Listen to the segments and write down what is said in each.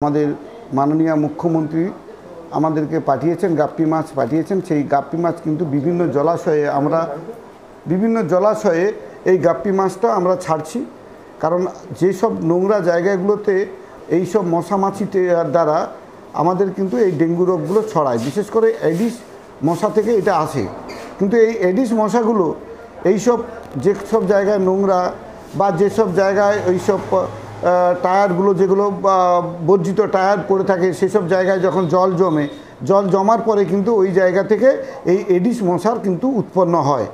আমাদের মাননীয় মুখ্যমন্ত্রী আমাদেরকে পাঠিয়েছেন, গাপ্পি মাছ পাঠিয়েছেন। সেই গাপ্পি মাছ কিন্তু বিভিন্ন জলাশয়ে এই গাপ্পি মাছটা আমরা ছাড়ছি। কারণ যেসব নোংরা জায়গাগুলোতে এইসব মশা মাছিতে দ্বারা আমাদের কিন্তু এই ডেঙ্গু রোগগুলো ছড়ায়, বিশেষ করে এডিস মশা থেকে এটা আসে। কিন্তু এই এডিস মশাগুলো এইসব যেসব জায়গায় নোংরা বা যেসব জায়গায় ওইসব টায়ারগুলো যেগুলো বর্জিত টায়ার পড়ে থাকে সেসব জায়গায় যখন জল জমার পরে কিন্তু ওই জায়গা থেকে এই এডিস মশার কিন্তু উৎপন্ন হয়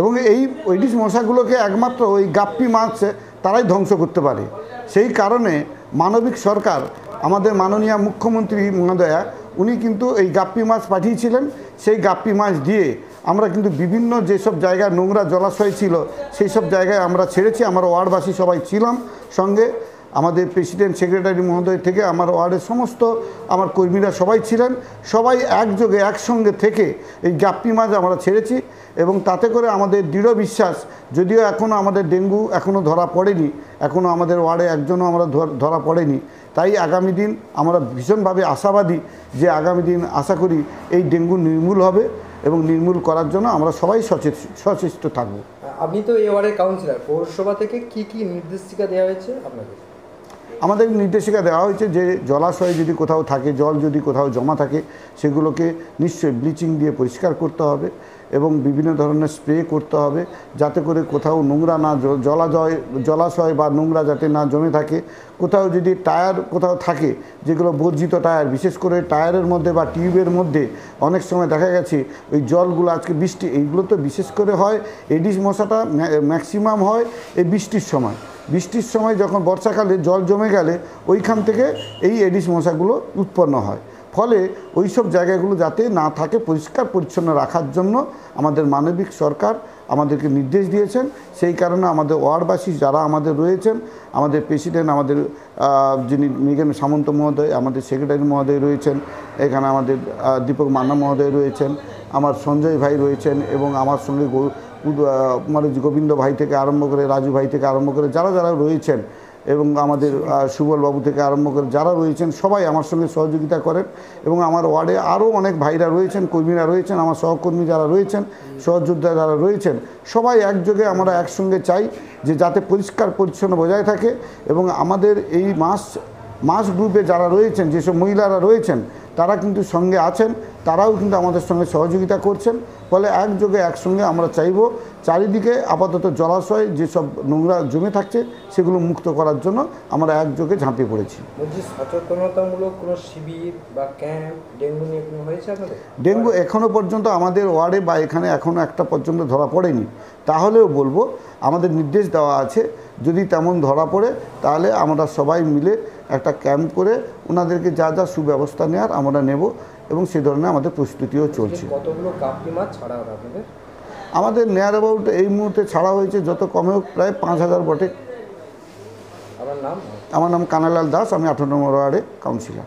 এবং এই এডিস মশাগুলোকে একমাত্র ওই গাপ্পি মাছ তারাই ধ্বংস করতে পারে। সেই কারণে মানবিক সরকার আমাদের মাননীয় মুখ্যমন্ত্রী মহোদয়া উনি কিন্তু এই গাপ্পি মাছ পাঠিয়েছিলেন। সেই গাপ্পি মাছ দিয়ে আমরা কিন্তু বিভিন্ন যেসব জায়গায় নোংরা জলাশয় ছিল সেই সব জায়গায় আমরা ছেড়েছি। আমার ওয়ার্ডবাসী সবাই ছিলাম সঙ্গে, আমাদের প্রেসিডেন্ট সেক্রেটারি মহোদয় থেকে আমার ওয়ার্ডের সমস্ত আমার কর্মীরা সবাই ছিলেন। সবাই একযোগে একসঙ্গে থেকে এই গাপ্পি মাছ আমরা ছেড়েছি এবং তাতে করে আমাদের দৃঢ় বিশ্বাস, যদিও এখনও আমাদের ডেঙ্গু এখনও ধরা পড়েনি, এখনও আমাদের ওয়ার্ডে একজনও আমরা ধরা পড়েনি। তাই আগামী দিন আমরা ভীষণভাবে আশাবাদী যে আগামী দিন আশা করি এই ডেঙ্গু নির্মূল হবে এবং নির্মূল করার জন্য আমরা সবাই সচেষ্ট থাকব। আপনি তো এই ওয়ার্ডের কাউন্সিলর, পৌরসভা থেকে কি নির্দেশিকা দেওয়া হয়েছে আপনাদের? আমাদের নির্দেশিকা দেওয়া হয়েছে যে জলাশয়ে যদি কোথাও থাকে, জল যদি কোথাও জমা থাকে সেগুলোকে নিশ্চয়ই ব্লিচিং দিয়ে পরিষ্কার করতে হবে এবং বিভিন্ন ধরনের স্প্রে করতে হবে যাতে করে কোথাও নোংরা না জলাশয় বা নোংরা যাতে না জমে থাকে। কোথাও যদি টায়ার কোথাও থাকে যেগুলো বর্জিত টায়ার, বিশেষ করে টায়ারের মধ্যে বা টিউবের মধ্যে অনেক সময় দেখা গেছে ওই জলগুলো আজকে বৃষ্টি এইগুলো তো বিশেষ করে হয়, এডিস মশাটা ম্যাক্সিমাম হয় এই বৃষ্টির সময় যখন বর্ষাকালে জল জমে গেলে ওইখান থেকে এই এডিস মশাগুলো উৎপন্ন হয়। ফলে ওই সব জায়গাগুলো যাতে না থাকে পরিষ্কার পরিচ্ছন্ন রাখার জন্য আমাদের মানবিক সরকার আমাদেরকে নির্দেশ দিয়েছেন। সেই কারণে আমাদের ওয়ার্ডবাসী যারা আমাদের রয়েছেন, আমাদের প্রেসিডেন্ট আমাদের যিনি মৃগেন সামন্ত মহোদয়, আমাদের সেক্রেটারি মহোদয় রয়েছেন, এখানে আমাদের দীপক মান্না মহোদয় রয়েছেন, আমার সঞ্জয় ভাই রয়েছেন এবং আমার সঙ্গে মানে গোবিন্দ ভাই থেকে আরম্ভ করে রাজু ভাই থেকে আরম্ভ করে যারা রয়েছেন এবং আমাদের সুবলবাবু থেকে আরম্ভ করে যারা রয়েছেন সবাই আমার সঙ্গে সহযোগিতা করেন এবং আমার ওয়ার্ডে আরও অনেক ভাইরা রয়েছেন, কর্মীরা রয়েছেন, আমার সহকর্মী যারা রয়েছেন, সহযোদ্ধা যারা রয়েছেন, সবাই একযোগে আমরা একসঙ্গে চাই যে যাতে পরিষ্কার পরিচ্ছন্ন বজায় থাকে এবং আমাদের এই মাস গ্রুপে যারা রয়েছেন, যেসব মহিলারা রয়েছেন তারা কিন্তু সঙ্গে আছেন, তারাও কিন্তু আমাদের সঙ্গে সহযোগিতা করছেন। ফলে একসঙ্গে আমরা চাইব চারিদিকে আপাতত জলাশয় যেসব নোংরা জমে থাকছে সেগুলো মুক্ত করার জন্য আমরা একযোগে ঝাঁপিয়ে পড়েছি। সচেতনতামূলক কোনো শিবির বা ক্যাম্প ডেঙ্গু নিয়ে কোনো হয়েছে আপনাদের? ডেঙ্গু এখনও পর্যন্ত আমাদের ওয়ার্ডে বা এখানে এখনও একটা পর্যন্ত ধরা পড়েনি। তাহলেও বলবো আমাদের নির্দেশ দেওয়া আছে যদি তেমন ধরা পড়ে তাহলে আমরা সবাই মিলে একটা ক্যাম্প করে ওনাদেরকে যা সুব্যবস্থা নেওয়ার আমরা নেব এবং সেই ধরনের আমাদের প্রস্তুতিও চলছে। কতগুলো গাপ্পি মাছ ছাড়া হবে আপনাদের? আমাদের নেয়ার অ্যাবাউট এই মুহূর্তে ছাড়া হয়েছে যত কমেও প্রায় 5000 বটে। আমার নাম কানাইলাল দাস, আমি 18 নম্বর ওয়ার্ডে কাউন্সিলর।